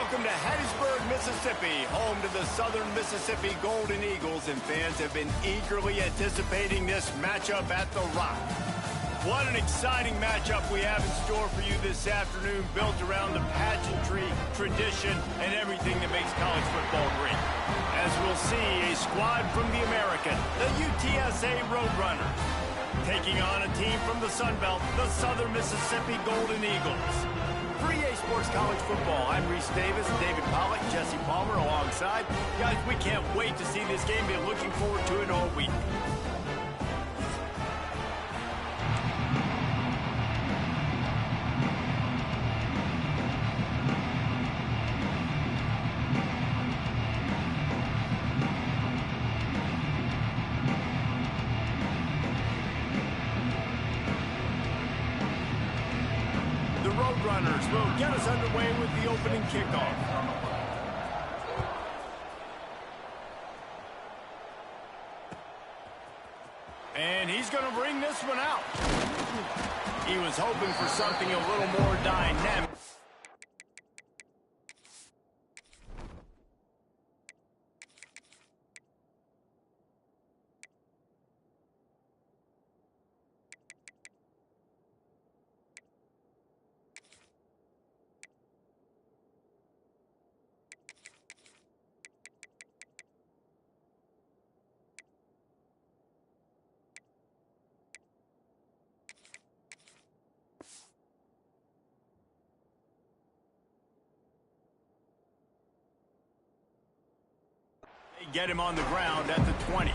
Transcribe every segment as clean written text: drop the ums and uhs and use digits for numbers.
Welcome to Hattiesburg, Mississippi, home to the Southern Mississippi Golden Eagles, and fans have been eagerly anticipating this matchup at the Rock. What an exciting matchup we have in store for you this afternoon, built around the pageantry, tradition, and everything that makes college football great. As we'll see, a squad from the American, the UTSA Roadrunners, taking on a team from the Sun Belt, the Southern Mississippi Golden Eagles. For EA Sports College Football, I'm Reese Davis, David Pollack, Jesse Palmer alongside. Guys, we can't wait to see this game. Been looking forward to it all week. Roadrunners will get us underway with the opening kickoff. And he's going to bring this one out. He was hoping for something a little more dynamic. Get him on the ground at the 20.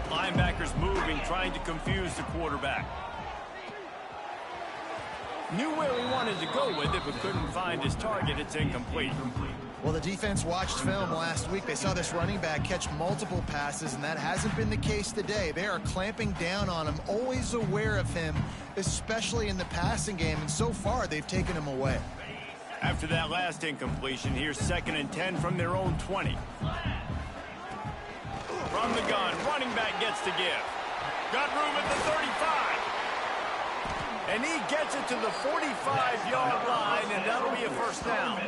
Linebackers moving, trying to confuse the quarterback. Knew where he wanted to go with it, but couldn't find his target. It's incomplete. Well, the defense watched film last week. They saw this running back catch multiple passes, and that hasn't been the case today. They are clamping down on him, always aware of him, especially in the passing game, and so far they've taken him away. After that last incompletion, here's 2nd and 10 from their own 20. From the gun, running back gets to give. Got room at the 35. And he gets it to the 45-yard line, and that'll be a first down.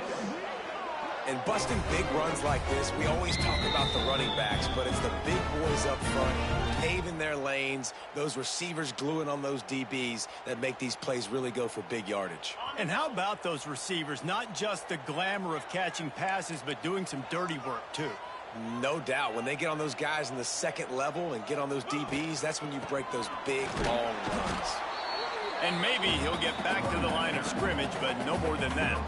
And busting big runs like this, we always talk about the running backs, but it's the big boys up front, paving their lanes, those receivers gluing on those DBs that make these plays really go for big yardage. And how about those receivers? Not just the glamour of catching passes, but doing some dirty work, too. No doubt. When they get on those guys in the second level and get on those DBs, that's when you break those big, long runs. And maybe he'll get back to the line of scrimmage, but no more than that.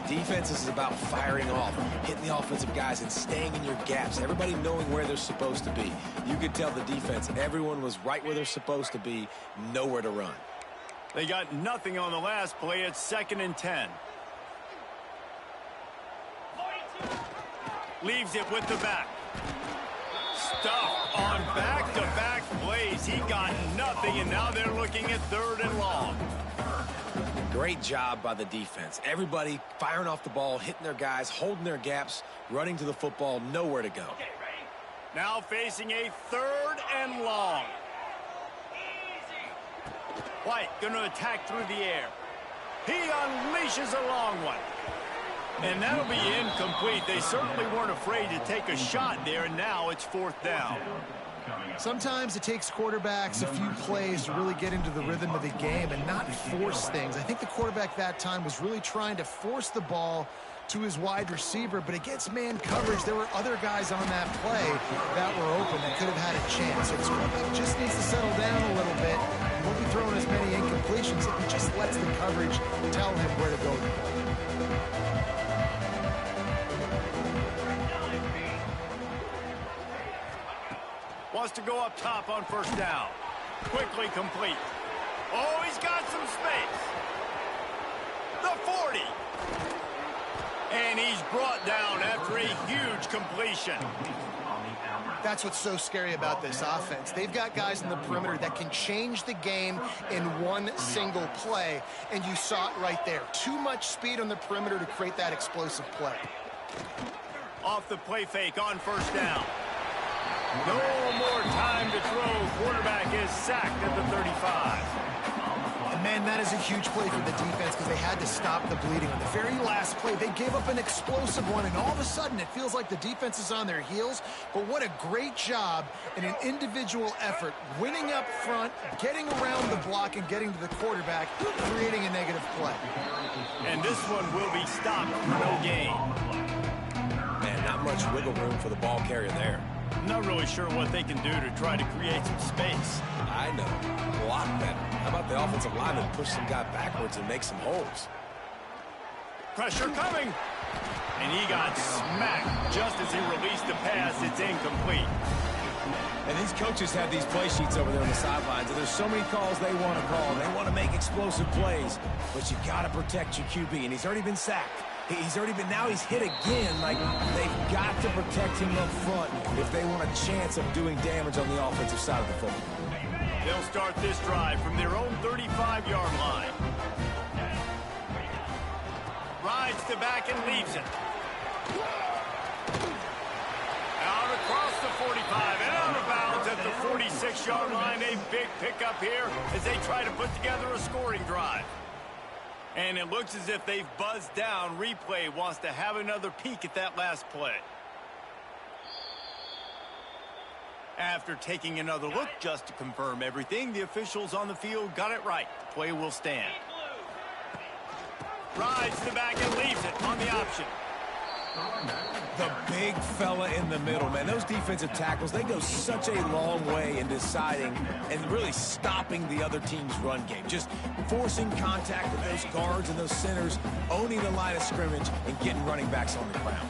Defense is about firing off, hitting the offensive guys and staying in your gaps, everybody knowing where they're supposed to be. You could tell the defense, everyone was right where they're supposed to be, nowhere to run. They got nothing on the last play. It's 2nd and 10. Leaves it with the back. Stuffed on back-to-back plays. He got nothing, and now they're looking at 3rd and long. Great job by the defense. Everybody firing off the ball, hitting their guys, holding their gaps, running to the football, nowhere to go. Now facing a 3rd and long. White going to attack through the air. He unleashes a long one. And that'll be incomplete. They certainly weren't afraid to take a shot there, and now it's 4th down. Sometimes it takes quarterbacks a few plays to really get into the rhythm of the game and not force things. I think the quarterback that time was really trying to force the ball to his wide receiver, but against man coverage, there were other guys on that play that were open that could have had a chance. So this quarterback just needs to settle down a little bit. He won't be throwing as many incompletions if he just lets the coverage tell him where to go with the ball. Wants to go up top on 1st down. Quickly complete. Oh, he's got some space. The 40. And he's brought down after a huge completion. That's what's so scary about this offense. They've got guys in the perimeter that can change the game in one single play, and you saw it right there. Too much speed on the perimeter to create that explosive play. Off the play fake on 1st down. No more time to throw. Quarterback is sacked at the 35. And man, that is a huge play for the defense because they had to stop the bleeding. On the very last play, they gave up an explosive one, and all of a sudden it feels like the defense is on their heels. But what a great job in an individual effort, winning up front, getting around the block, and getting to the quarterback, creating a negative play. And this one will be stopped for no gain. Man, not much wiggle room for the ball carrier there. I'm not really sure what they can do to try to create some space. I know. A lot better. How about the offensive lineman push some guy backwards and make some holes? Pressure coming. And he got smacked just as he released the pass. It's incomplete. And these coaches have these play sheets over there on the sidelines, and there's so many calls they want to call. They want to make explosive plays, but you got to protect your QB, and he's already been sacked. Now he's hit again. Like, they've got to protect him up front if they want a chance of doing damage on the offensive side of the football. They'll start this drive from their own 35-yard line. Rides to back and leaves it. Out across the 45 and out of bounds at the 46-yard line. A big pickup here as they try to put together a scoring drive. And it looks as if they've buzzed down. Replay wants to have another peek at that last play. After taking another look just to confirm everything, the officials on the field got it right. The play will stand. Rides the back and leaves it on the option. The big fella in the middle, man. Those defensive tackles, they go such a long way in deciding and really stopping the other team's run game. Just forcing contact with those guards and those centers, owning the line of scrimmage, and getting running backs on the ground.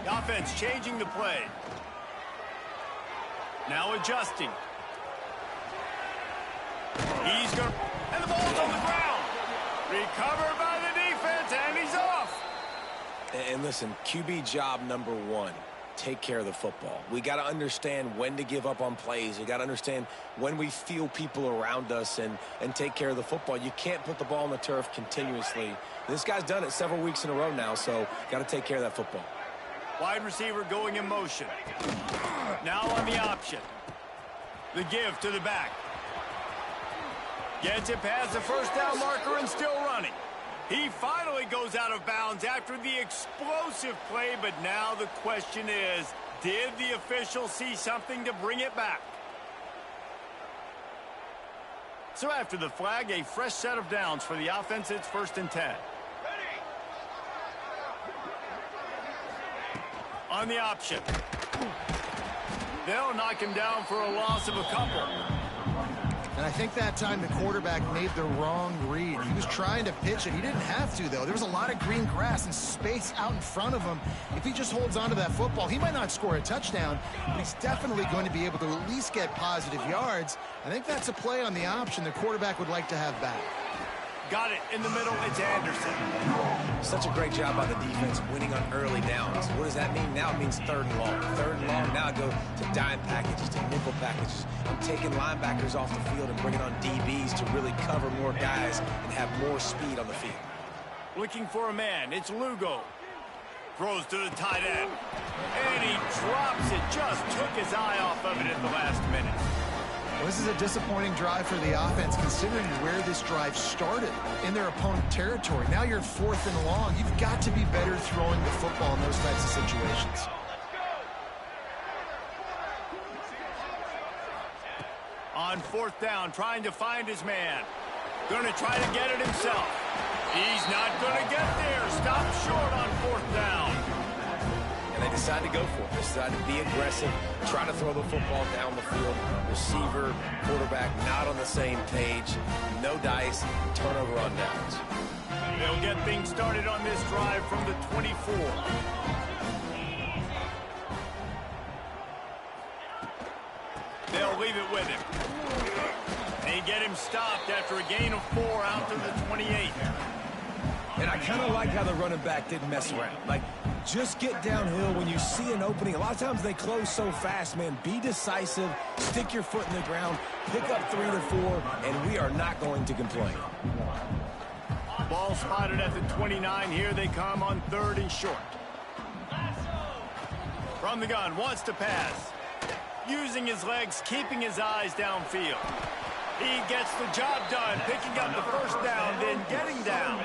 The offense changing the play. Now adjusting. He's going to... And the ball's on the ground. Recovered by the defense, and he's off. And listen, QB job number one, take care of the football. We got to understand when to give up on plays. We got to understand when we feel people around us and take care of the football. You can't put the ball on the turf continuously. This guy's done it several weeks in a row now, so got to take care of that football. Wide receiver going in motion. Now on the option. The give to the back. Gets it past the first down marker and still running. He finally goes out of bounds after the explosive play, but now the question is, did the official see something to bring it back? So after the flag, a fresh set of downs for the offense. It's 1st and 10. On the option. They'll knock him down for a loss of a couple. And I think that time the quarterback made the wrong read. He was trying to pitch it. He didn't have to, though. There was a lot of green grass and space out in front of him. If he just holds on to that football, he might not score a touchdown, but he's definitely going to be able to at least get positive yards. I think that's a play on the option the quarterback would like to have back. Got it in the middle. It's Anderson. Such a great job by the defense winning on early downs. What does that mean? Now it means 3rd and long. 3rd and long, now I go to dime packages, to nickel packages. I'm taking linebackers off the field and bringing on DBs to really cover more guys and have more speed on the field. Looking for a man. It's Lugo. Throws to the tight end. And he drops it. Just took his eye off of it at the last minute. Well, this is a disappointing drive for the offense, considering where this drive started, in their opponent territory. Now you're 4th and long. You've got to be better throwing the football in those types of situations. On 4th down, trying to find his man. Going to try to get it himself. He's not going to get there. Stop short on 4th down. And they decide to go for it. They decide to be aggressive, try to throw the football down the field. Receiver, quarterback, not on the same page. No dice, turnover on downs. They'll get things started on this drive from the 24. They'll leave it with him. They get him stopped after a gain of 4 out to the 28. And I kind of like how the running back didn't mess around. Like, just get downhill when you see an opening. A lot of times they close so fast, man. Be decisive, stick your foot in the ground, pick up 3 to 4, and we are not going to complain. Ball spotted at the 29. Here they come on 3rd and short. From the gun, wants to pass. using his legs, keeping his eyes downfield. He gets the job done, picking up the first down, then getting down.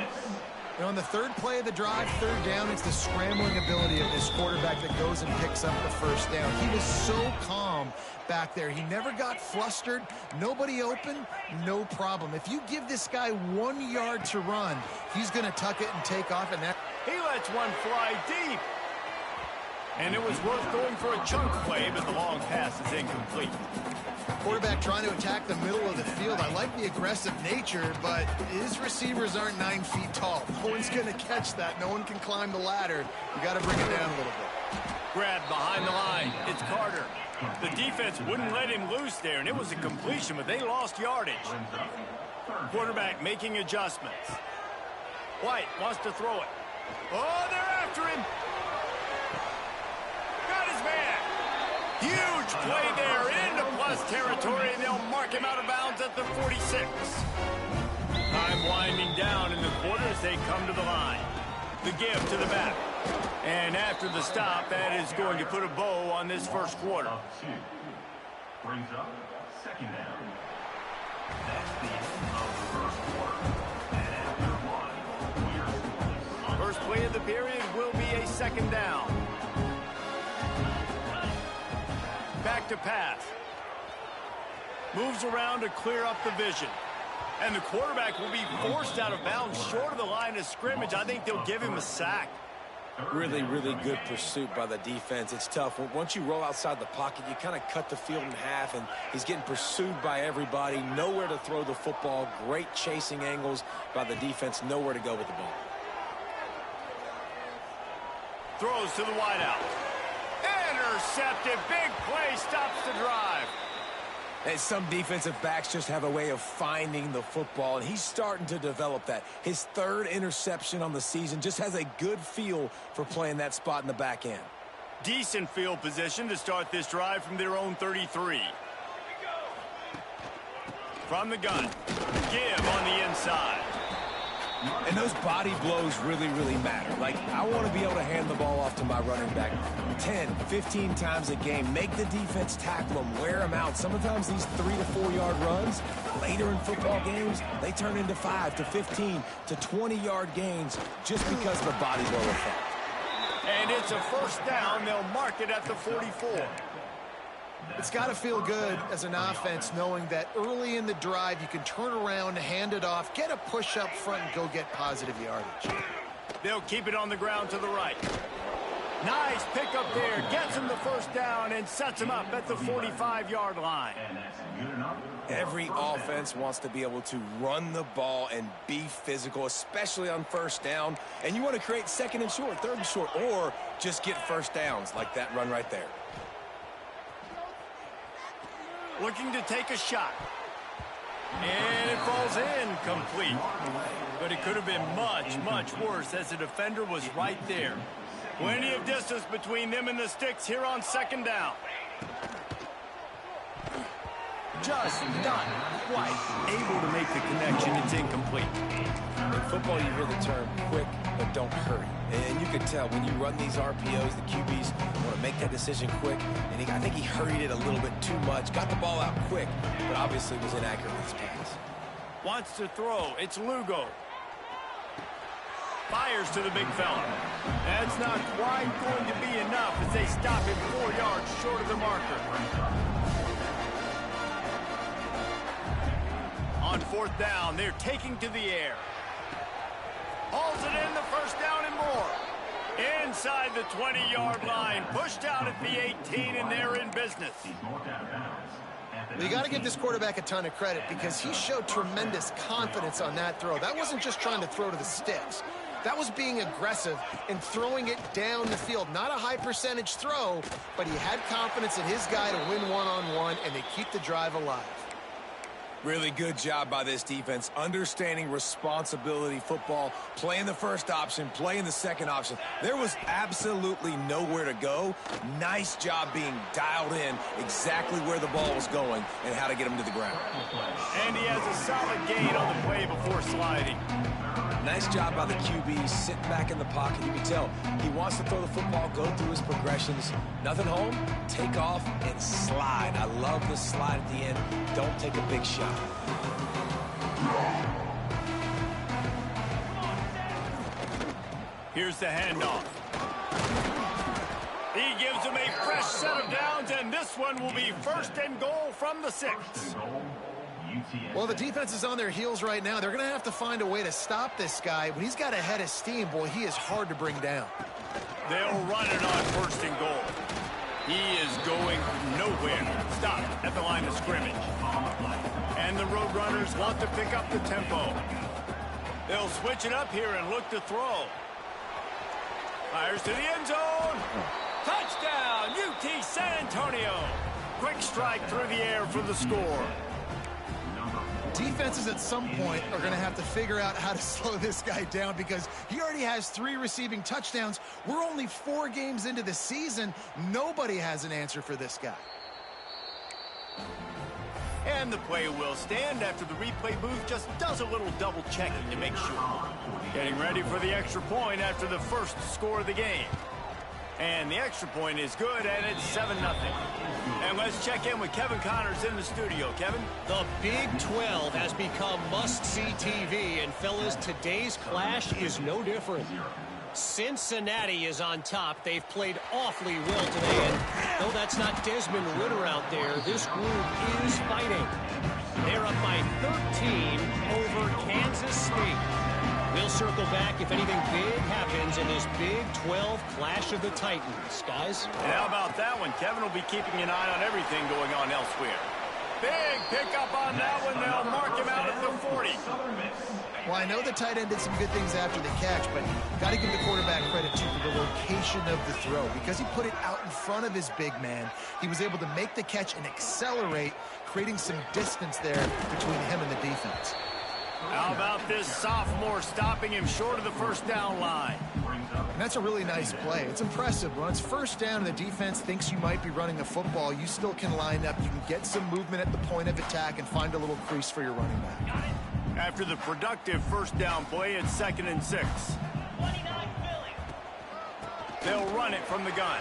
And on the third play of the drive, third down, it's the scrambling ability of this quarterback that goes and picks up the first down. He was so calm back there. He never got flustered. Nobody open, no problem. If you give this guy 1 yard to run, he's going to tuck it and take off. And that he lets one fly deep. And it was worth going for a chunk play, but the long pass is incomplete. Quarterback trying to attack the middle of the field. I like the aggressive nature, but his receivers aren't 9 feet tall. No one's going to catch that. No one can climb the ladder. You got to bring it down a little bit. Grabbed behind the line. It's Carter. The defense wouldn't let him loose there, and it was a completion, but they lost yardage. Quarterback making adjustments. White wants to throw it. Oh, they're after him. Got his man. Huge play there into plus territory, and they'll mark him out of bounds at the 46. Time winding down in the quarter as they come to the line. The give to the back. And after the stop, that is going to put a bow on this first quarter. Brings up second down. That's the end of the first quarter. And after one, first play of the period will be a second down. Back to pass. Moves around to clear up the vision. And the quarterback will be forced out of bounds short of the line of scrimmage. I think they'll give him a sack. Really, really good pursuit by the defense. It's tough. Once you roll outside the pocket, you kind of cut the field in half, and he's getting pursued by everybody. Nowhere to throw the football. Great chasing angles by the defense. Nowhere to go with the ball. Throws to the wideout. Intercepted. Big play. Stops the drive. And some defensive backs just have a way of finding the football, and he's starting to develop that. His third interception on the season, just has a good feel for playing that spot in the back end. Decent field position to start this drive from their own 33. From the gun. Give on the inside. And those body blows really, really matter. Like, I want to be able to hand the ball off to my running back 10, 15 times a game. Make the defense tackle them, wear them out. Sometimes these 3 to 4 yard runs, later in football games, they turn into 5 to 15 to 20 yard gains just because of the body blow effect. And it's a first down. They'll mark it at the 44. It's got to feel good as an offense knowing that early in the drive you can turn around, hand it off, get a push up front, and go get positive yardage. They'll keep it on the ground to the right. Nice pickup there. Gets him the first down and sets him up at the 45-yard line. Every offense wants to be able to run the ball and be physical, especially on first down. And you want to create second and short, third and short, or just get first downs like that run right there. Looking to take a shot. And it falls incomplete. But it could have been much, much worse as the defender was right there. Plenty of distance between them and the sticks here on second down. Just not quite able to make the connection. It's incomplete. In football, you hear the term quick, but don't hurry. And you can tell when you run these RPOs, the QBs want to make that decision quick. And I think he hurried it a little bit too much. Got the ball out quick, but obviously was inaccurate with his pass. Wants to throw. It's Lugo. Fires to the big fella. That's not quite going to be enough as they stop him 4 yards short of the marker. On fourth down, they're taking to the air. Hauls it in, the first down and more. Inside the 20-yard line, pushed out at the 18, and they're in business. Well, you got to give this quarterback a ton of credit because he showed tremendous confidence on that throw. That wasn't just trying to throw to the sticks. That was being aggressive and throwing it down the field. Not a high percentage throw, but he had confidence in his guy to win one-on-one, and they keep the drive alive. Really good job by this defense, understanding responsibility football, playing the first option, playing the second option. There was absolutely nowhere to go. Nice job being dialed in exactly where the ball was going and how to get him to the ground. And he has a solid gain on the play before sliding. Nice job by the QB, sitting back in the pocket. You can tell he wants to throw the football, go through his progressions. Nothing home, take off, and slide. I love the slide at the end. Don't take a big shot. Here's the handoff. He gives him a fresh set of downs, and this one will be 1st and goal from the 6. Well, the defense is on their heels right now. They're going to have to find a way to stop this guy. When he's got a head of steam, boy, he is hard to bring down. They'll run it on 1st and goal. He is going nowhere. Stop at the line of scrimmage. And the Roadrunners want to pick up the tempo. They'll switch it up here and look to throw. Fires to the end zone. Touchdown, UT San Antonio. Quick strike through the air for the score. Defenses at some point are going to have to figure out how to slow this guy down because he already has 3 receiving touchdowns. We're only 4 games into the season. Nobody has an answer for this guy. And the play will stand after the replay booth just does a little double checking to make sure. Getting ready for the extra point after the first score of the game. And the extra point is good, and it's 7-0. And let's check in with Kevin Connors in the studio. Kevin? The Big 12 has become must-see TV, and fellas, today's clash is no different. Cincinnati is on top. They've played awfully well today, and though that's not Desmond Ridder out there, this group is fighting. They're up by 13 over Kansas State. We'll circle back if anything big happens in this Big 12 Clash of the Titans. Guys? And how about that one? Kevin will be keeping an eye on everything going on elsewhere. Big pickup on that one. They'll mark him out at the 40. Well, I know the tight end did some good things after the catch, but got to give the quarterback credit, too, for the location of the throw. Because he put it out in front of his big man, he was able to make the catch and accelerate, creating some distance there between him and the defense. How about this sophomore stopping him short of the 1st down line? And that's a really nice play. It's impressive. When it's 1st down and the defense thinks you might be running the football, you still can line up. You can get some movement at the point of attack and find a little crease for your running back. After the productive 1st down play, it's 2nd and 6. They'll run it from the gun.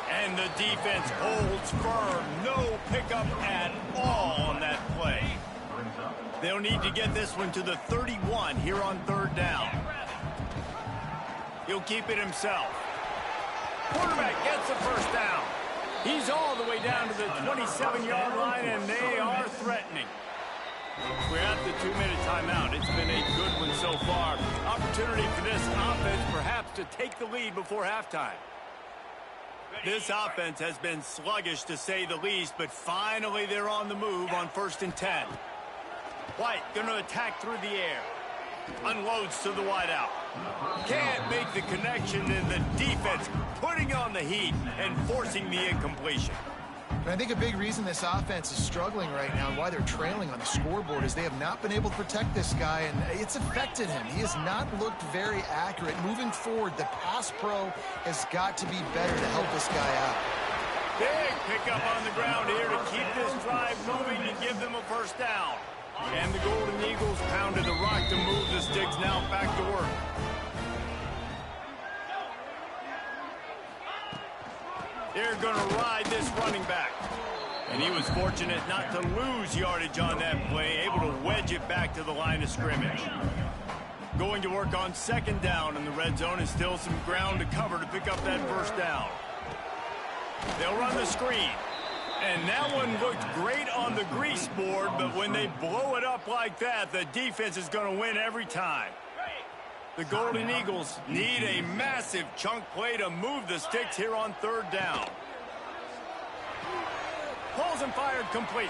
And the defense holds firm. No pickup at all on that play. They'll need to get this one to the 31 here on 3rd down. He'll keep it himself. Quarterback gets the 1st down. He's all the way down to the 27-yard line, and they are threatening. We're at the 2-minute timeout. It's been a good one so far. Opportunity for this offense perhaps to take the lead before halftime. This offense has been sluggish to say the least, but finally they're on the move on 1st and 10. White going to attack through the air. Unloads to the wideout. Can't make the connection, and the defense putting on the heat and forcing the incompletion. And I think a big reason this offense is struggling right now and why they're trailing on the scoreboard is they have not been able to protect this guy, and it's affected him. He has not looked very accurate. Moving forward, the pass pro has got to be better to help this guy out. Big pickup on the ground here to keep this drive moving and give them a 1st down. And the Golden Eagles pounded the rock to move the sticks. Now back to work. They're going to ride this running back. And he was fortunate not to lose yardage on that play, able to wedge it back to the line of scrimmage. Going to work on 2nd down in the red zone, and still some ground to cover to pick up that 1st down. They'll run the screen. And that one looked great on the grease board, but when they blow it up like that, the defense is going to win every time. The Golden Eagles need a massive chunk play to move the sticks here on 3rd down. Pulls and fired complete.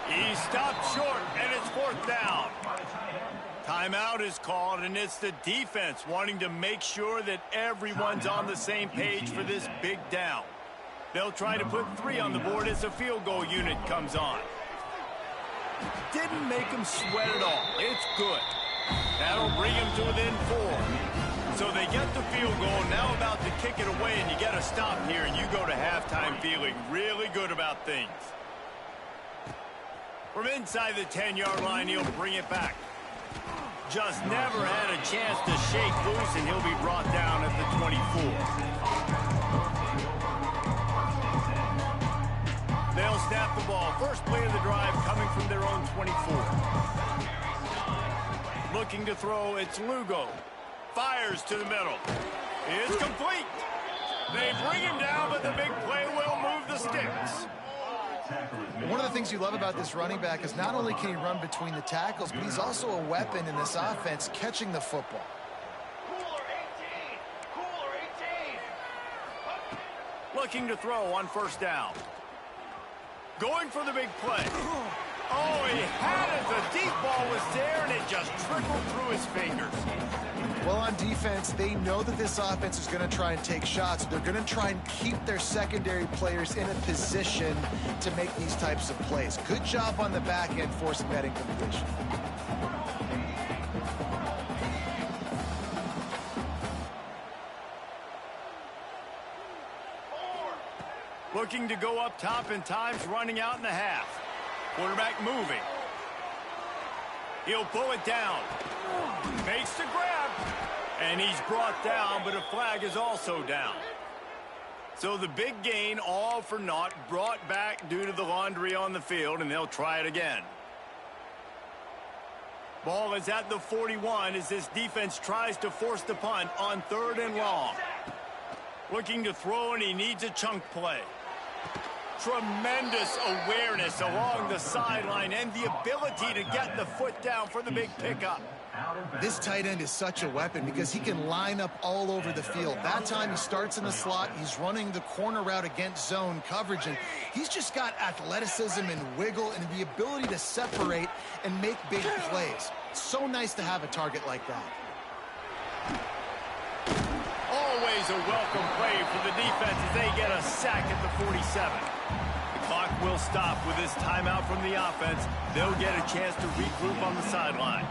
He stopped short, and it's 4th down. Timeout is called, and it's the defense wanting to make sure that everyone's on the same page for this big down. They'll try to put 3 on the board as the field goal unit comes on. Didn't make them sweat at all. It's good. That'll bring them to within 4. So they get the field goal, now about to kick it away, and you get a stop here, and you go to halftime feeling really good about things. From inside the 10-yard line, he'll bring it back. just never had a chance to shake loose, and he'll be brought down at the 24. They'll snap the ball. First play of the drive coming from their own 24. Looking to throw, it's Lugo. Fires to the middle. It's complete. They bring him down, but the big play will move the sticks. One of the things you love about this running back is not only can he run between the tackles, but he's also a weapon in this offense catching the football. Looking to throw on first down. Going for the big play. Oh, he had it. The deep ball was there, and it just trickled through his fingers. Well, on defense, they know that this offense is going to try and take shots. They're going to try and keep their secondary players in a position to make these types of plays. Good job on the back end forcing that incompletion. Looking to go up top, and time's running out in the half. Quarterback moving. He'll pull it down. Makes the grab. And he's brought down, but a flag is also down. So the big gain, all for naught, brought back due to the laundry on the field, and they'll try it again. Ball is at the 41 as this defense tries to force the punt on 3rd and long. Looking to throw, and he needs a chunk play. Tremendous awareness along the sideline and the ability to get the foot down for the big pickup. This tight end is such a weapon because he can line up all over the field. That time he starts in the slot. He's running the corner route against zone coverage, and he's just got athleticism and wiggle and the ability to separate and make big plays. So nice to have a target like that. Always a welcome play for the defense as they get a sack at the 47. The clock will stop with this timeout from the offense. They'll get a chance to regroup on the sideline.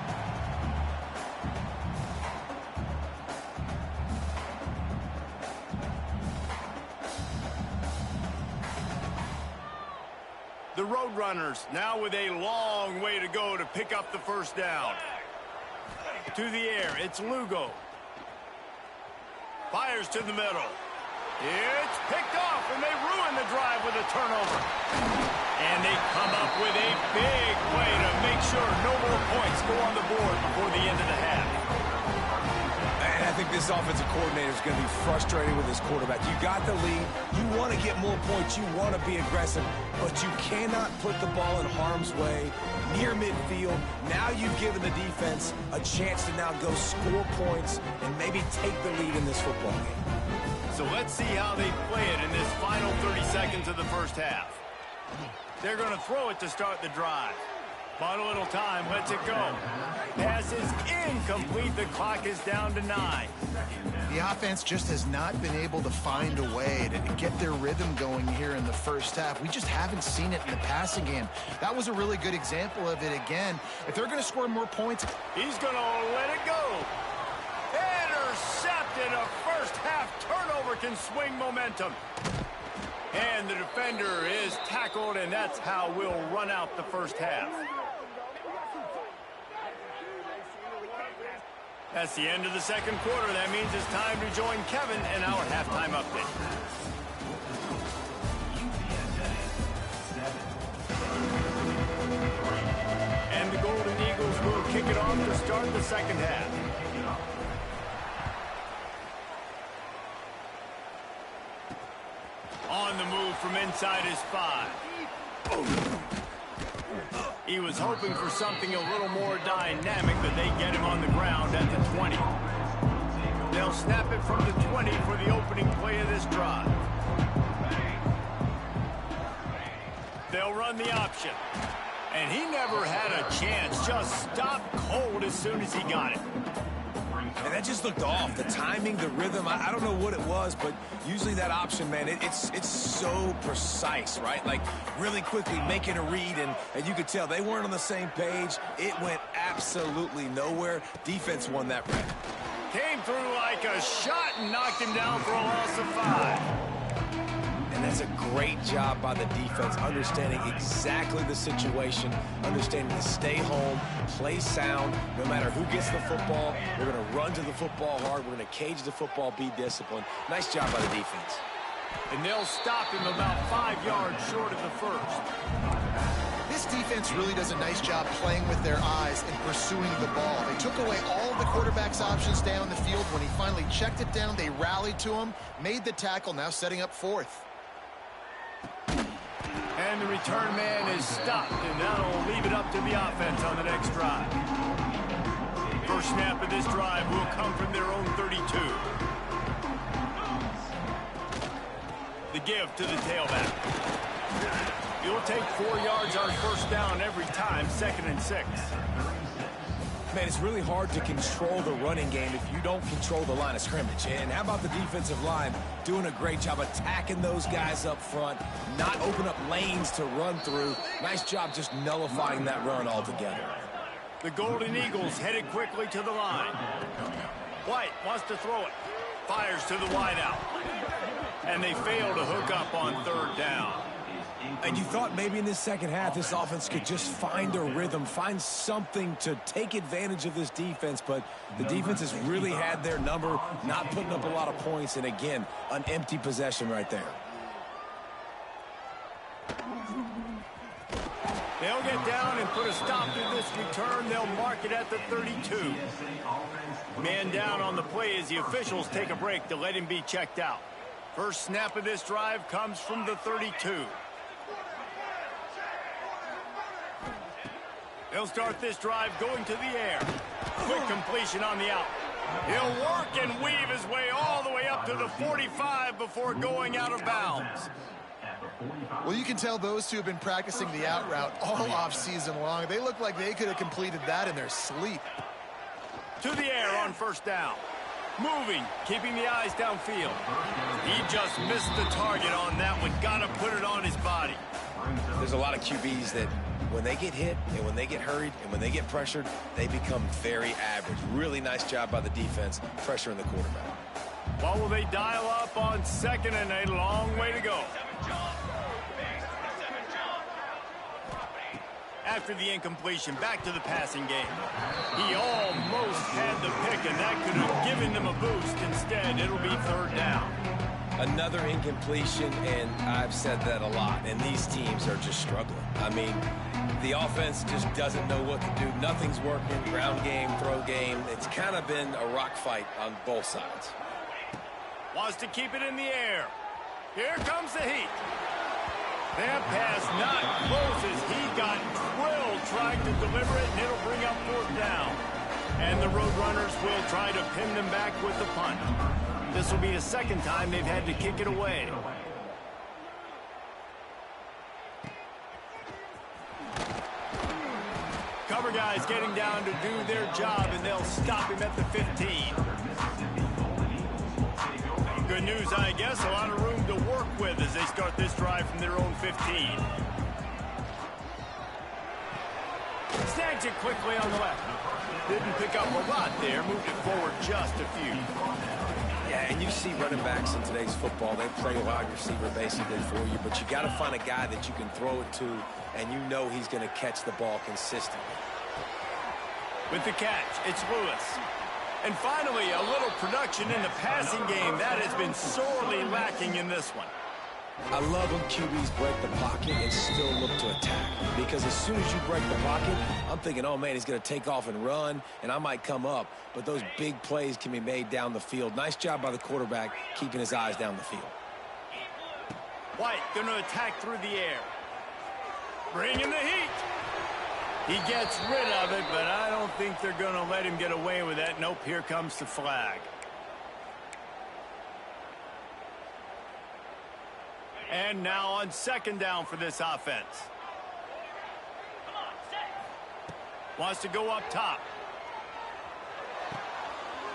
The Roadrunners now with a long way to go to pick up the first down. To the air, it's Lugo. Fires to the middle. It's picked off, and they ruin the drive with a turnover. And they come up with a big play to make sure no more points go on the board before the end of the half. And I think this offensive coordinator is going to be frustrated with his quarterback. You got the lead. You want to get more points. You want to be aggressive, but you cannot put the ball in harm's way near midfield. Now you've given the defense a chance to now go score points and maybe take the lead in this football game. So let's see how they play it in this final 30 seconds of the first half. They're going to throw it to start the drive. Final little time, lets it go. Pass is incomplete. The clock is down to 9. The offense just has not been able to find a way to get their rhythm going here in the first half. We just haven't seen it in the passing game. That was a really good example of it again. If they're going to score more points, he's going to let it go. Intercepted. A first half turnover can swing momentum. And the defender is tackled, and that's how we'll run out the first half. That's the end of the second quarter. That means it's time to join Kevin in our halftime update. And the Golden Eagles will kick it off to start the second half. On the move from inside his 5. He was hoping for something a little more dynamic, but they get him on the ground at the 20. They'll snap it from the 20 for the opening play of this drive. They'll run the option. And he never had a chance. Just stopped cold as soon as he got it. And that just looked off. The timing, the rhythm, I don't know what it was, but usually that option, man, it's so precise, right? Like, really quickly making a read, and you could tell they weren't on the same page. It went absolutely nowhere. Defense won that rep. Came through like a shot and knocked him down for a loss of 5. And that's a great job by the defense, understanding exactly the situation, understanding to stay home, play sound. No matter who gets the football, we're going to run to the football hard. We're going to cage the football, be disciplined. Nice job by the defense. And they'll stop him about 5 yards short of the first. This defense really does a nice job playing with their eyes and pursuing the ball. They took away all of the quarterback's options down the field. When he finally checked it down, they rallied to him, made the tackle, now setting up fourth. And the return man is stopped, and that'll leave it up to the offense on the next drive. First snap of this drive will come from their own 32. The give to the tailback. You'll take 4 yards on first down every time, 2nd and 6. Man, it's really hard to control the running game if you don't control the line of scrimmage. And how about the defensive line doing a great job attacking those guys up front, not open up lanes to run through. Nice job just nullifying that run altogether. The Golden Eagles headed quickly to the line. White wants to throw it. Fires to the wideout. And they fail to hook up on 3rd down. And you thought maybe in this second half this offense could just find a rhythm, find something to take advantage of this defense, but the defense has really had their number, not putting up a lot of points, and again, an empty possession right there. They'll get down and put a stop to this return. They'll mark it at the 32. Man down on the play as the officials take a break to let him be checked out. First snap of this drive comes from the 32. They'll start this drive going to the air. Quick completion on the out. He'll work and weave his way all the way up to the 45 before going out of bounds. Well, you can tell those two have been practicing the out route all off-season long. They look like they could have completed that in their sleep. To the air on first down. Moving, keeping the eyes downfield. He just missed the target on that one. Got to put it on his body. There's a lot of QBs that when they get hit and when they get hurried and when they get pressured, they become very average. Really nice job by the defense, pressuring the quarterback. What will they dial up on 2nd and a long way to go? After the incompletion, back to the passing game. He almost had the pick, and that could have given them a boost. Instead, it'll be 3rd down. Another incompletion, and I've said that a lot, and these teams are just struggling. I mean, the offense just doesn't know what to do. Nothing's working, ground game, throw game. It's kind of been a rock fight on both sides. Wants to keep it in the air. Here comes the heat. That pass not close as he got drilled trying to deliver it, and it'll bring up 4th down. And the Roadrunners will try to pin them back with the punt. This will be the 2nd time they've had to kick it away. Cover guys getting down to do their job, and they'll stop him at the 15. Good news, I guess, a lot of room to work with as they start this drive from their own 15. Snags it quickly on the left. Didn't pick up a lot there, moved it forward just a few. Yeah, and you see running backs in today's football, they play a wide receiver basically for you, but you got to find a guy that you can throw it to, and you know he's going to catch the ball consistently. With the catch, it's Lewis. And finally, a little production in the passing game. That has been sorely lacking in this one. I love when QBs break the pocket and still look to attack. Because as soon as you break the pocket, I'm thinking, oh, man, he's going to take off and run, and I might come up. But those big plays can be made down the field. Nice job by the quarterback keeping his eyes down the field. White going to attack through the air. Bringing the heat. He gets rid of it, but I don't think they're going to let him get away with that. Nope, here comes the flag. And now on 2nd down for this offense. Wants to go up top.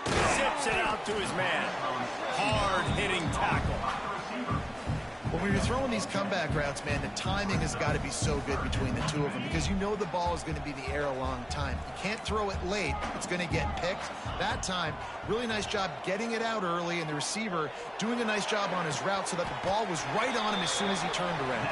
Zips it out to his man. Hard-hitting tackle. But when you're throwing these comeback routes, man, the timing has got to be so good between the two of them because you know the ball is going to be in the air a long time. You can't throw it late. It's going to get picked. That time, really nice job getting it out early, and the receiver doing a nice job on his route so that the ball was right on him as soon as he turned around.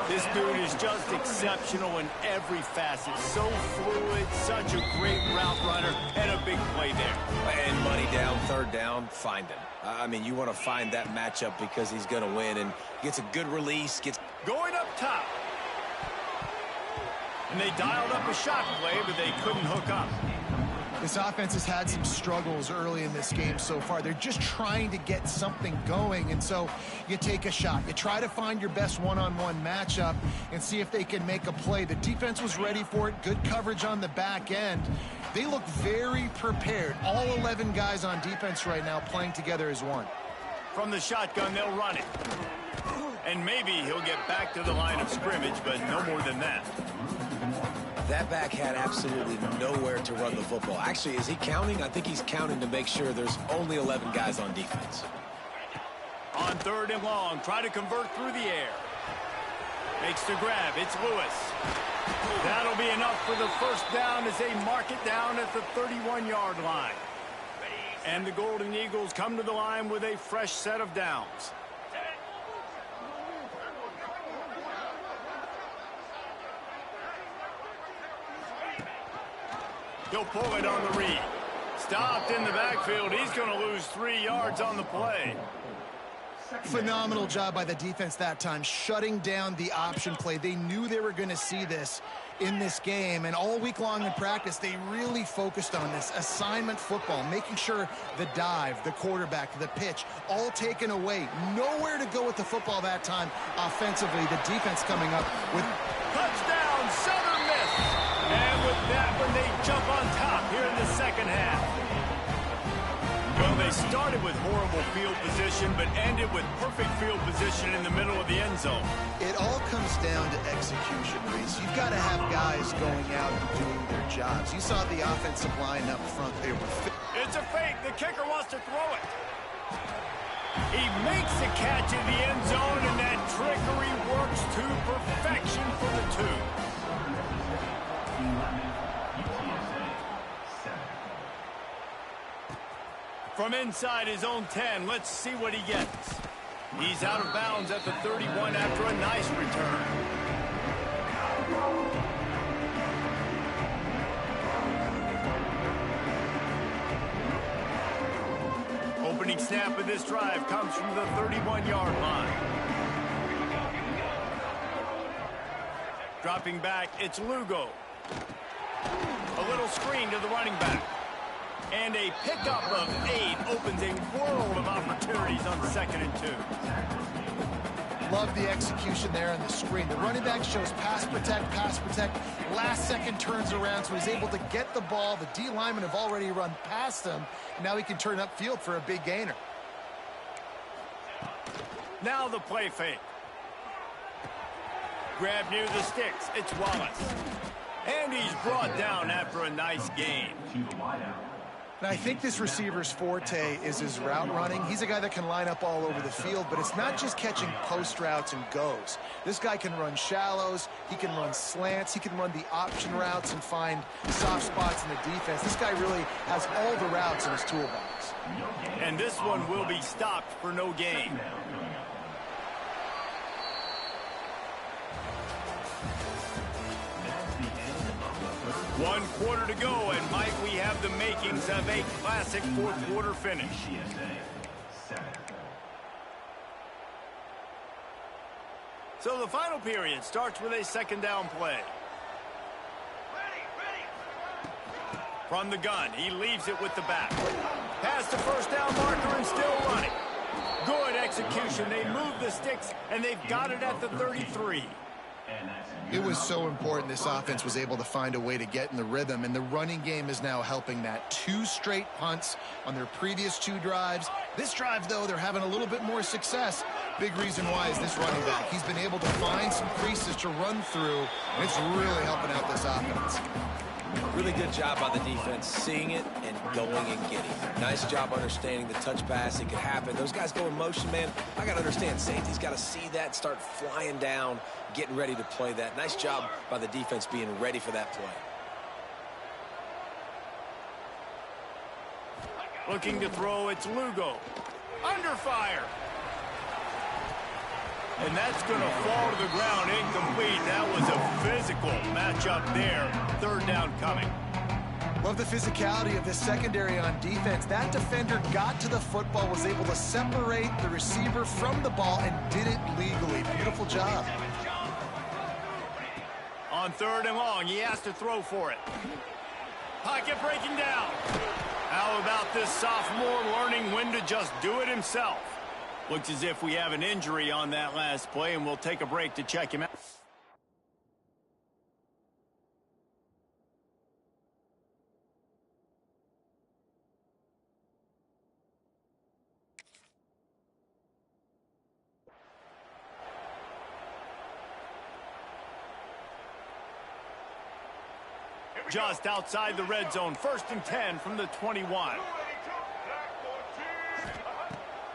This dude is just exceptional in every facet. So fluid, such a great route runner, and a big play there. And money down, third down, find him. I mean, you want to find that matchup because he's going to win and gets a good release. Going up top. And they dialed up a shot play, but they couldn't hook up. This offense has had some struggles early in this game so far. They're just trying to get something going, and so you take a shot. You try to find your best one-on-one matchup and see if they can make a play. The defense was ready for it. Good coverage on the back end. They look very prepared. All 11 guys on defense right now playing together as one. From the shotgun, they'll run it. And maybe he'll get back to the line of scrimmage, but no more than that. That back had absolutely nowhere to run the football. Actually, is he counting? I think he's counting to make sure there's only 11 guys on defense. On third and long, try to convert through the air. Makes the grab. It's Lewis. That'll be enough for the first down as they mark it down at the 31-yard line. And the Golden Eagles come to the line with a fresh set of downs. He'll pull it on the read. Stopped in the backfield. He's going to lose 3 yards on the play. Phenomenal job by the defense that time, shutting down the option play. They knew they were going to see this in this game, and all week long in practice, they really focused on this assignment football, making sure the dive, the quarterback, the pitch, all taken away. Nowhere to go with the football that time offensively. The defense coming up with touchdown, Southern Miss. And with that one, they jump on top here in the second half. Well, they started with horrible field position, but ended with perfect field position in the middle of the end zone. It all comes down to execution, Reese. You've got to have guys going out and doing their jobs. You saw the offensive line up front. They were It's a fake. The kicker wants to throw it. He makes the catch in the end zone, and that trickery works to perfection for the two. From inside his own 10, let's see what he gets. He's out of bounds at the 31 after a nice return. Opening snap of this drive comes from the 31-yard line. Dropping back, it's Lugo. A little screen to the running back. And a pickup of 8 opens a world of opportunities on 2nd and 2. Love the execution there on the screen. The running back shows pass protect. Last second turns around, so he's able to get the ball. The D linemen have already run past him, and now he can turn upfield for a big gainer. Now the play fake. Grab near the sticks. It's Wallace. And he's brought down after a nice gain. And I think this receiver's forte is his route running. He's a guy that can line up all over the field, but it's not just catching post routes and goes. This guy can run shallows, he can run slants, he can run the option routes and find soft spots in the defense. This guy really has all the routes in his toolbox. And this one will be stopped for no gain. 1 quarter to go, and might we have the makings of a classic fourth quarter finish. So the final period starts with a second down play. From the gun, he leaves it with the back. Past the first down marker and still running. Good execution. They move the sticks, and they've got it at the 33. It was so important this offense was able to find a way to get in the rhythm, and the running game is now helping that. 2 straight punts on their previous 2 drives. This drive, though, they're having a little bit more success. Big reason why is this running back. He's been able to find some creases to run through, and it's really helping out this offense. Really good job by the defense, seeing it and going and getting it. Nice job understanding the touch pass. It could happen. Those guys go in motion, man. I got to understand, safety's got to see that, start flying down, getting ready to play that. Nice job by the defense being ready for that play. Looking to throw, it's Lugo. Under fire. And that's going to fall to the ground incomplete. That was a physical matchup there. Third down coming. Love the physicality of this secondary on defense. That defender got to the football, was able to separate the receiver from the ball, and did it legally. Beautiful job. On third and long, he has to throw for it. Pocket breaking down. How about this sophomore learning when to just do it himself? Looks as if we have an injury on that last play, and we'll take a break to check him out. Just outside the red zone, 1st and 10 from the 21.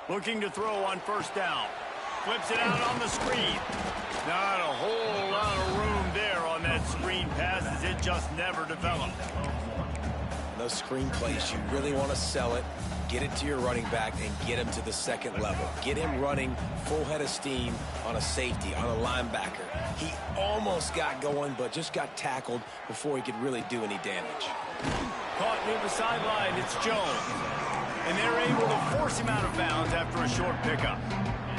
Looking to throw on 1st down. Flips it out on the screen. Not a whole lot of room there on that screen pass, as it just never developed. Those screen plays, you really want to sell it, get it to your running back, and get him to the second level. Get him running full head of steam on a safety, on a linebacker. He almost got going, but just got tackled before he could really do any damage. Caught near the sideline, it's Jones. And they're able to force him out of bounds after a short pickup.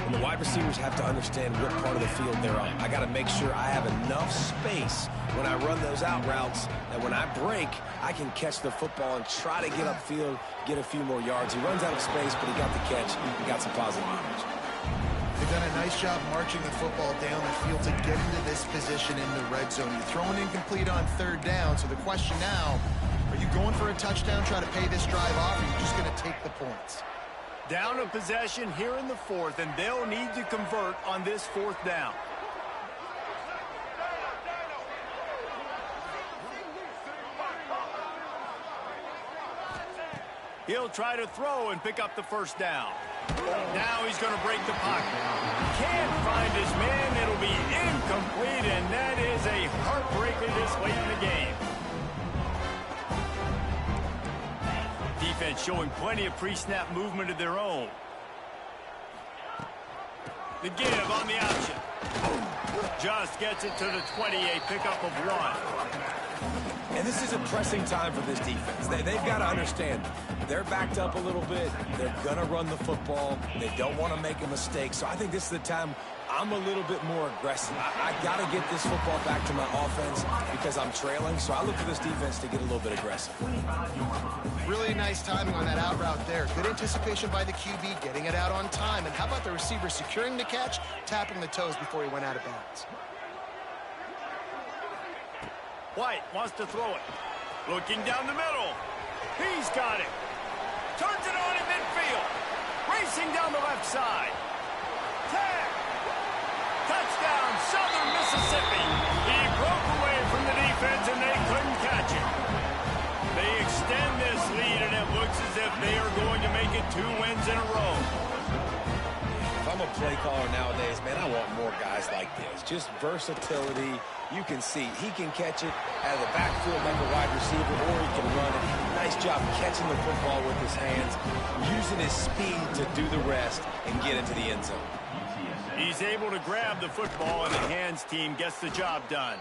And the wide receivers have to understand what part of the field they're on. I got to make sure I have enough space when I run those out routes that when I break, I can catch the football and try to get upfield, get a few more yards. He runs out of space, but he got the catch. He got some positive yards. They've done a nice job marching the football down the field to get into this position in the red zone. You're throwing incomplete on 3rd down, so the question now, are you going for a touchdown, try to pay this drive off, or are you just going to take the points? Down a possession here in the 4th, and they'll need to convert on this 4th down. He'll try to throw and pick up the 1st down. Now he's going to break the pocket. Can't find his man. It'll be incomplete, and that is a heartbreaker this late in the game. Defense showing plenty of pre-snap movement of their own. The give on the option. Just gets it to the 20, a pickup of 1. And this is a pressing time for this defense. They've got to understand, they're backed up a little bit. They're going to run the football. They don't want to make a mistake. So I think this is the time I'm a little bit more aggressive. I got to get this football back to my offense because I'm trailing. So I look for this defense to get a little bit aggressive. Really nice timing on that out route there. Good anticipation by the QB, getting it out on time. And how about the receiver securing the catch, tapping the toes before he went out of bounds? White wants to throw it. Looking down the middle. He's got it. Turns it on in midfield. Racing down the left side. Tag. Touchdown, Southern Mississippi. He broke away from the defense, and they couldn't catch him. They extend this lead, and it looks as if they are going to make it 2 wins in a row. If I'm a play caller nowadays, man, I want more guys like this. Just versatility. You can see he can catch it out of the backfield like a wide receiver, or he can run it. Nice job catching the football with his hands, using his speed to do the rest and get into the end zone. He's able to grab the football, and the hands team gets the job done.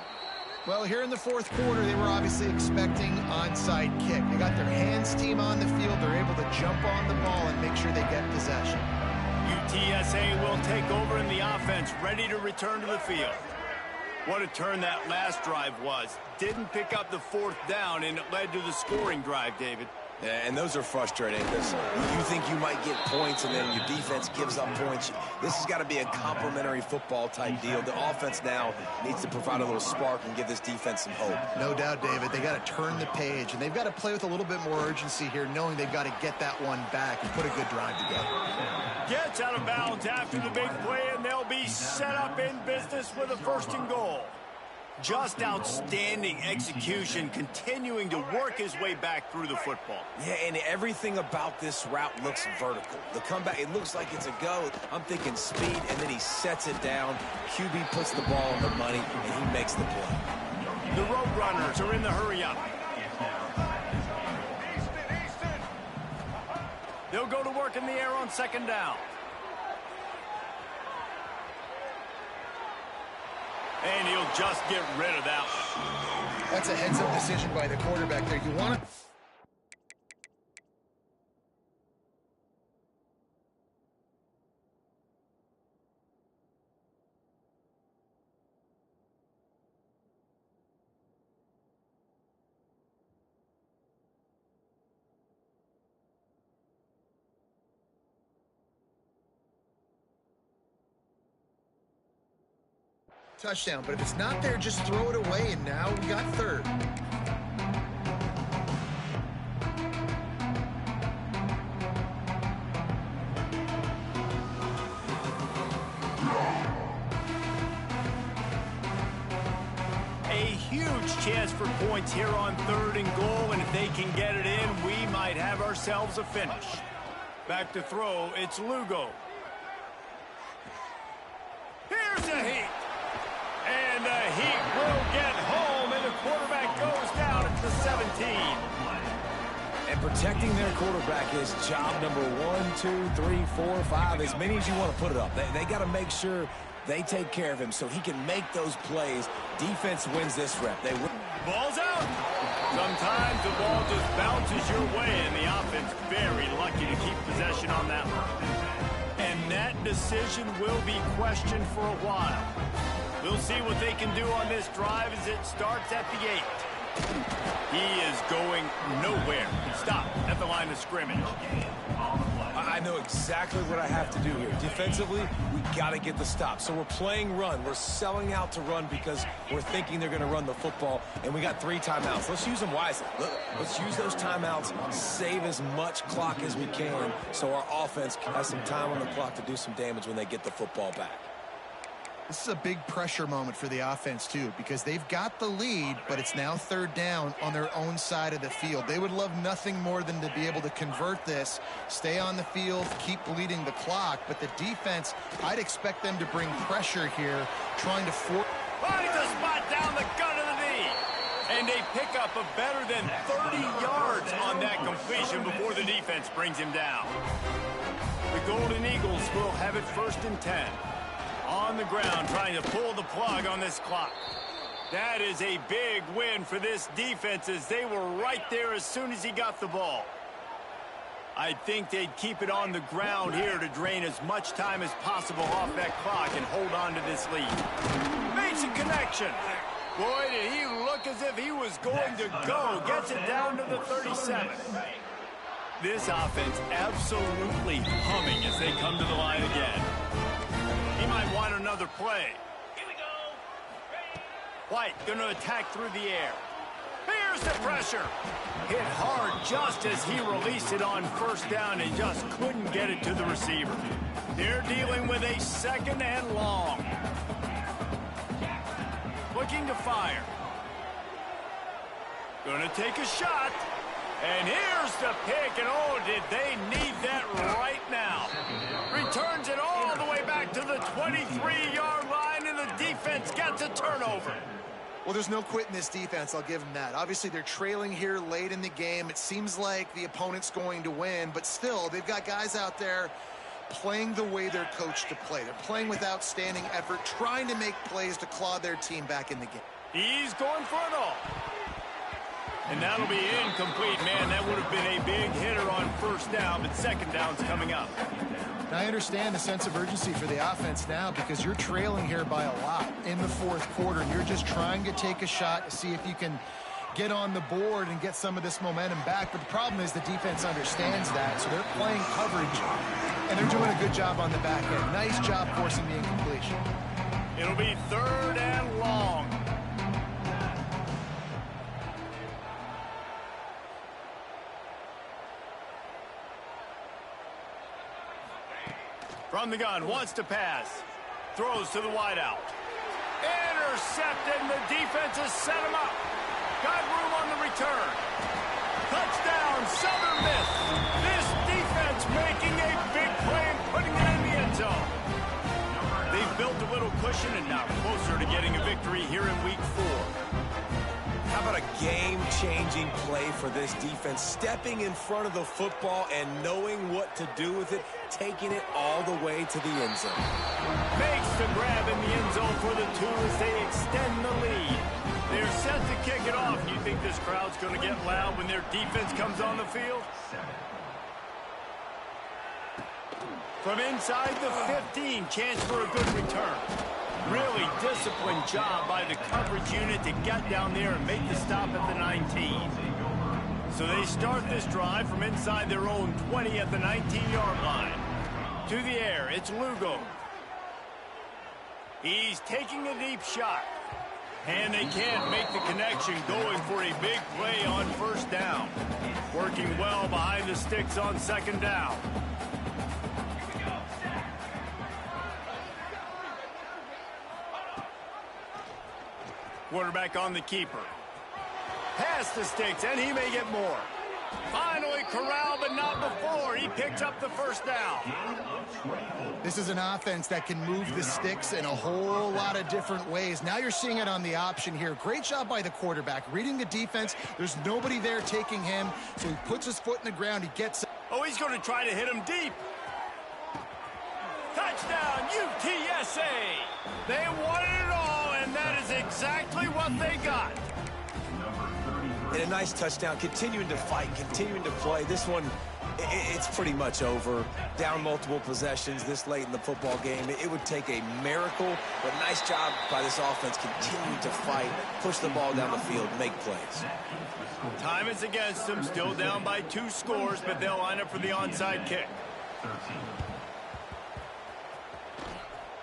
Well, here in the 4th quarter, they were obviously expecting onside kick. They got their hands team on the field. They're able to jump on the ball and make sure they get possession. UTSA will take over in the offense, ready to return to the field. What a turn that last drive was. Didn't pick up the 4th down, and it led to the scoring drive, David. Yeah, and those are frustrating because you think you might get points and then your defense gives up points. This has got to be a complementary football type deal. The offense now needs to provide a little spark and give this defense some hope. No doubt, David. They got to turn the page, and they've got to play with a little bit more urgency here, knowing they've got to get that one back and put a good drive together. Gets out of bounds after the big play, and they'll be set up in business with a 1st and goal. Just outstanding execution, continuing to work his way back through the football. Yeah, and everything about this route looks vertical. The comeback, it looks like it's a go. I'm thinking speed, and then he sets it down. QB puts the ball on the money, and he makes the play. The Roadrunners are in the hurry-up. They'll go to work in the air on second down. And he'll just get rid of that one. That's a heads-up decision by the quarterback there. You want to... touchdown, but if it's not there, just throw it away, and now we got third. A huge chance for points here on third and goal, and if they can get it in, we might have ourselves a finish. Back to throw, it's Lugo. Here's a heat. And the Heat will get home, and the quarterback goes down at the 17. And protecting their quarterback is job number 1, 2, 3, 4, 5, as many as you want to put it up. They got to make sure they take care of him so he can make those plays. Defense wins this rep. They win. Ball's out. Sometimes the ball just bounces your way, and the offense very lucky to keep possession on that one. And that decision will be questioned for a while. We'll see what they can do on this drive as it starts at the 8. He is going nowhere. Stop at the line of scrimmage. I know exactly what I have to do here. Defensively, we got to get the stop. So we're playing run. We're selling out to run because we're thinking they're going to run the football, and we got 3 timeouts. Let's use them wisely. Let's use those timeouts, save as much clock as we can so our offense has some time on the clock to do some damage when they get the football back. This is a big pressure moment for the offense, too, because they've got the lead, but it's now third down on their own side of the field. They would love nothing more than to be able to convert this, stay on the field, keep bleeding the clock, but the defense, I'd expect them to bring pressure here, trying to force... Finds a spot down the gun of the knee. And they pick up a better than 30 yards on that completion before the defense brings him down. The Golden Eagles will have it 1st and 10. On the ground, trying to pull the plug on this clock. That is a big win for this defense as they were right there as soon as he got the ball. I think they'd keep it on the ground here to drain as much time as possible off that clock and hold on to this lead. Makes a connection. Boy, did he look as if he was going to go. Gets it down to the 37. This offense absolutely humming as they come to the line again. He might want another play. Here we go. White going to attack through the air. Here's the pressure. Hit hard just as he released it on 1st down and just couldn't get it to the receiver. They're dealing with a 2nd and long. Looking to fire. Going to take a shot. And here's the pick, and oh, did they need that right now. Returns it all the way back to the 23-yard line, and the defense gets a turnover. Well, there's no quitting this defense, I'll give them that. Obviously, they're trailing here late in the game. It seems like the opponent's going to win, but still, they've got guys out there playing the way they're coached to play. They're playing with outstanding effort, trying to make plays to claw their team back in the game. He's going for it all. And that'll be incomplete, man. That would have been a big hitter on 1st down, but 2nd down's coming up. Now, I understand the sense of urgency for the offense now because you're trailing here by a lot in the 4th quarter, and you're just trying to take a shot to see if you can get on the board and get some of this momentum back. But the problem is the defense understands that, so they're playing coverage, and they're doing a good job on the back end. Nice job forcing the incompletion. It'll be 3rd and long. From the gun, wants to pass. Throws to the wideout. intercepted, and the defense has set him up. Got room on the return. Touchdown, Southern Miss. This defense making a big play and putting it in the end zone. They've built a little cushion and now closer to getting a victory here in Week 4. How about a game-changing play for this defense? Stepping in front of the football and knowing what to do with it, taking it all the way to the end zone. Makes the grab in the end zone for the two as they extend the lead. They're set to kick it off. You think this crowd's going to get loud when their defense comes on the field? From inside the 15, chance for a good return. Really disciplined job by the coverage unit to get down there and make the stop at the 19. So they start this drive from inside their own 20 at the 19-yard line. To the air, it's Lugo. He's taking a deep shot. And they can't make the connection, going for a big play on first down. Working well behind the sticks on second down. Quarterback on the keeper. Past the sticks, and he may get more. Finally corralled, but not before. He picks up the first down. This is an offense that can move the sticks in a whole lot of different ways. Now you're seeing it on the option here. Great job by the quarterback. Reading the defense, there's nobody there taking him, so he puts his foot in the ground. He gets... Oh, he's going to try to hit him deep. Touchdown, UTSA. They wanted it all, and that is exactly what they got. And a nice touchdown, continuing to fight, continuing to play. This one, it's pretty much over. Down multiple possessions this late in the football game. It would take a miracle, but nice job by this offense continuing to fight, push the ball down the field, make plays. Time is against them, still down by 2 scores, but they'll line up for the onside kick.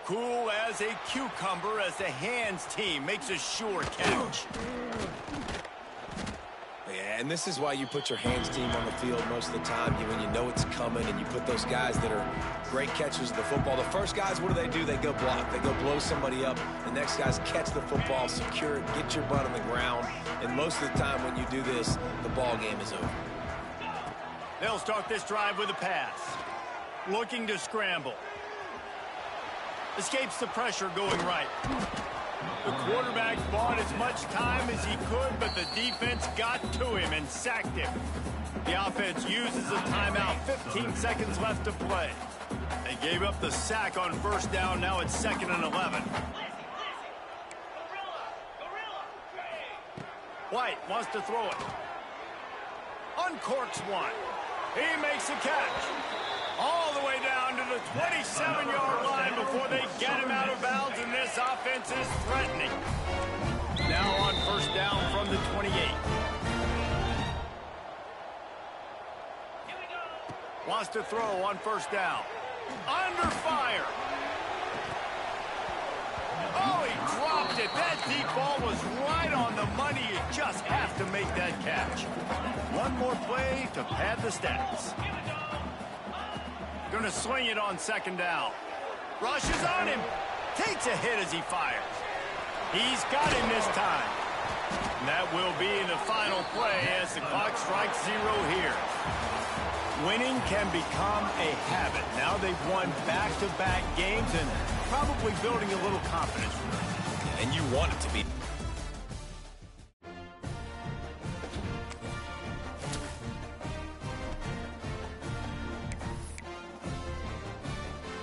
Cool as a cucumber as the hands team makes a sure catch. Yeah, and this is why you put your hands team on the field most of the time, when you know it's coming, and you put those guys that are great catchers of the football. The first guys, what do? They go block. They go blow somebody up. The next guys catch the football, secure it, get your butt on the ground. And most of the time when you do this, the ball game is over. They'll start this drive with a pass. Looking to scramble. Escapes the pressure going right. The quarterback bought as much time as he could, but the defense got to him and sacked him. The offense uses a timeout, 15 seconds left to play. They gave up the sack on first down, now it's 2nd and 11. White wants to throw it. Uncorks one. He makes a catch. All the way down to the 27-yard line before they get him out of bounds, and this offense is threatening. Now on first down from the 28. Wants to throw on first down. Under fire. Oh, he dropped it. That deep ball was right on the money. You just have to make that catch. One more play to pad the stats. Going to swing it on second down. Rushes on him. Takes a hit as he fires. He's got him this time. And that will be the final play as the clock strikes 0 here. Winning can become a habit. Now they've won back-to-back games and probably building a little confidence. And you want it to be.